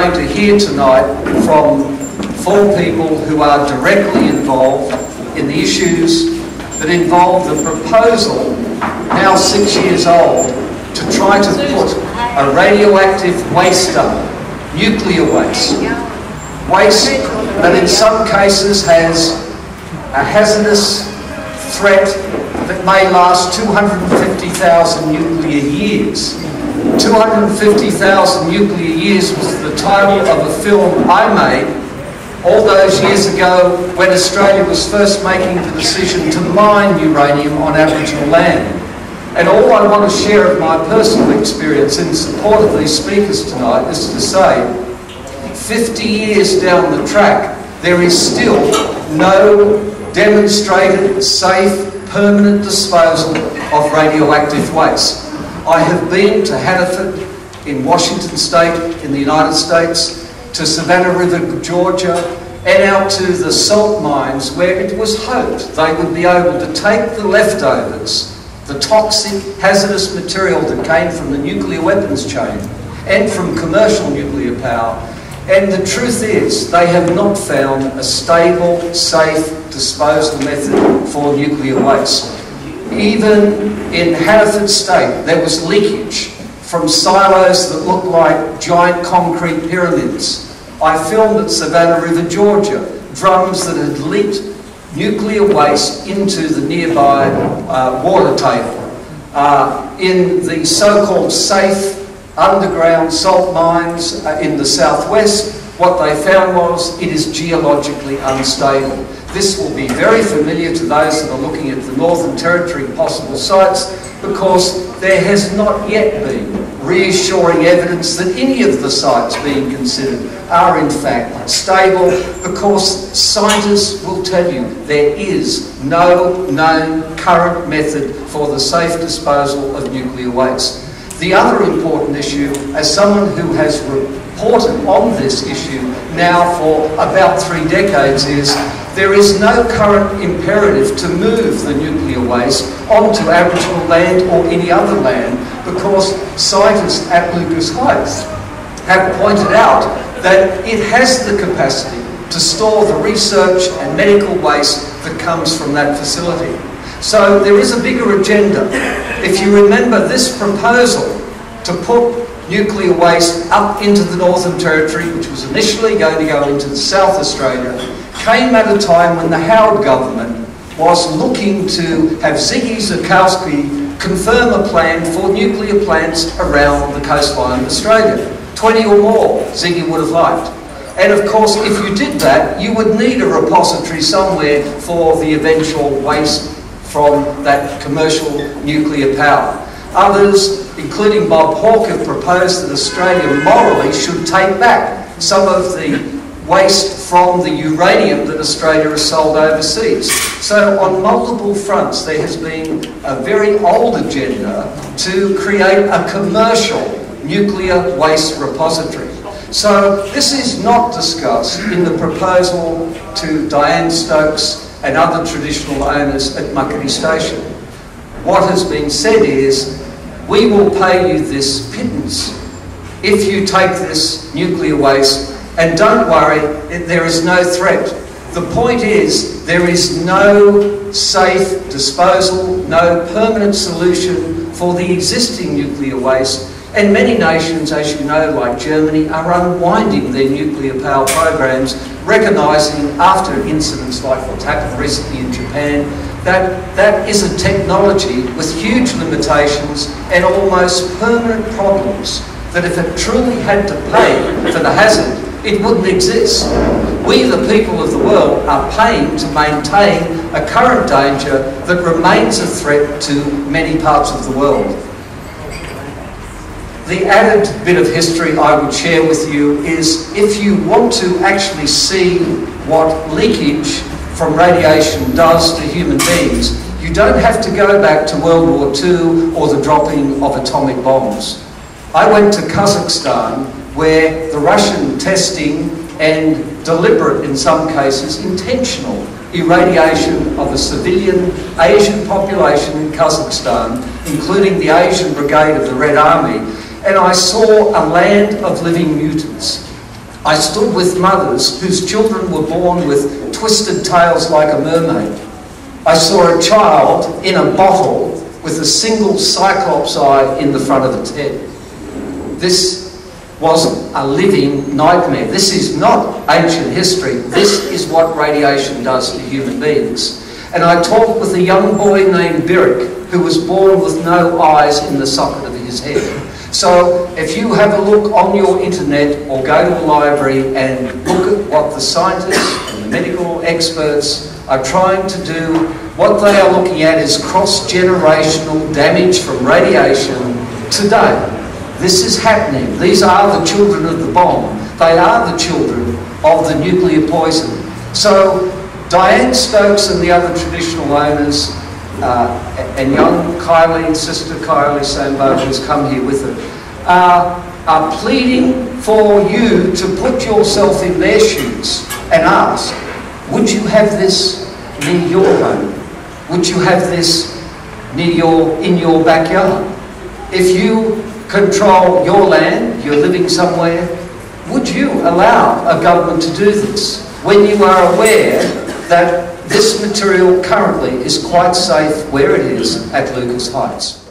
going to hear tonight from 4 people who are directly involved in the issues that involve the proposal, now 6 years old, to try to put a radioactive waste dump, nuclear waste that in some cases has a hazardous threat that may last 250,000 nuclear years. 250,000 nuclear years was the title of a film I made all those years ago when Australia was first making the decision to mine uranium on Aboriginal land. And all I want to share of my personal experience in support of these speakers tonight is to say, 50 years down the track, there is still no demonstrated, safe, permanent disposal of radioactive waste. I have been to Hannaford in Washington State in the United States, to Savannah River, Georgia, and out to the salt mines where it was hoped they would be able to take the leftovers, the toxic, hazardous material that came from the nuclear weapons chain and from commercial nuclear power. And the truth is, they have not found a stable, safe disposal method for nuclear waste. Even in Hannaford State, there was leakage from silos that looked like giant concrete pyramids. I filmed at Savannah River, Georgia, drums that had leaked nuclear waste into the nearby water table. In the so-called safe underground salt mines in the southwest, what they found was it is geologically unstable. This will be very familiar to those that are looking at the Northern Territory possible sites, because there has not yet been reassuring evidence that any of the sites being considered are in fact stable, because scientists will tell you there is no known current method for the safe disposal of nuclear waste. The other important issue, as someone who has reported on this issue now for about 3 decades, is there is no current imperative to move the nuclear waste onto Aboriginal land or any other land, because scientists at Lucas Heights have pointed out that it has the capacity to store the research and medical waste that comes from that facility. So there is a bigger agenda. If you remember, this proposal to put nuclear waste up into the Northern Territory, which was initially going to go into South Australia, came at a time when the Howard government was looking to have Ziggy Zukowski confirm a plan for nuclear plants around the coastline of Australia. 20 or more Ziggy would have liked. And of course, if you did that, you would need a repository somewhere for the eventual waste from that commercial nuclear power. Others, including Bob Hawke, have proposed that Australia morally should take back some of the waste from the uranium that Australia has sold overseas. So on multiple fronts, there has been a very old agenda to create a commercial nuclear waste repository. So this is not discussed in the proposal to Diane Stokes and other traditional owners at Muckaty Station. What has been said is, we will pay you this pittance if you take this nuclear waste, and don't worry, there is no threat. The point is, there is no safe disposal, no permanent solution for the existing nuclear waste, and many nations, as you know, like Germany, are unwinding their nuclear power programs, recognising after incidents like what's happened recently in Japan, that is a technology with huge limitations and almost permanent problems, that if it truly had to pay for the hazard, it wouldn't exist. We, the people of the world, are paying to maintain a current danger that remains a threat to many parts of the world. The added bit of history I would share with you is, if you want to actually see what leakage from radiation does to human beings, you don't have to go back to World War II or the dropping of atomic bombs. I went to Kazakhstan, where the Russian testing and deliberate, in some cases intentional, irradiation of a civilian Asian population in Kazakhstan, including the Asian Brigade of the Red Army, and I saw a land of living mutants. I stood with mothers whose children were born with twisted tails like a mermaid. I saw a child in a bottle with a single cyclops eye in the front of its head. This was a living nightmare. This is not ancient history. This is what radiation does to human beings. And I talked with a young boy named Birrick, who was born with no eyes in the socket of his head. So if you have a look on your internet or go to a library and look at what the scientists and the medical experts are trying to do, what they are looking at is cross-generational damage from radiation today. This is happening. These are the children of the bomb. They are the children of the nuclear poison. So Diane Stokes and the other traditional owners, and young Kylie, sister Kylie Sambo, who's come here with her, are pleading for you to put yourself in their shoes and ask, would you have this near your home? Would you have this in your backyard? If you control your land, you're living somewhere, would you allow a government to do this when you are aware that this material currently is quite safe where it is at Lucas Heights?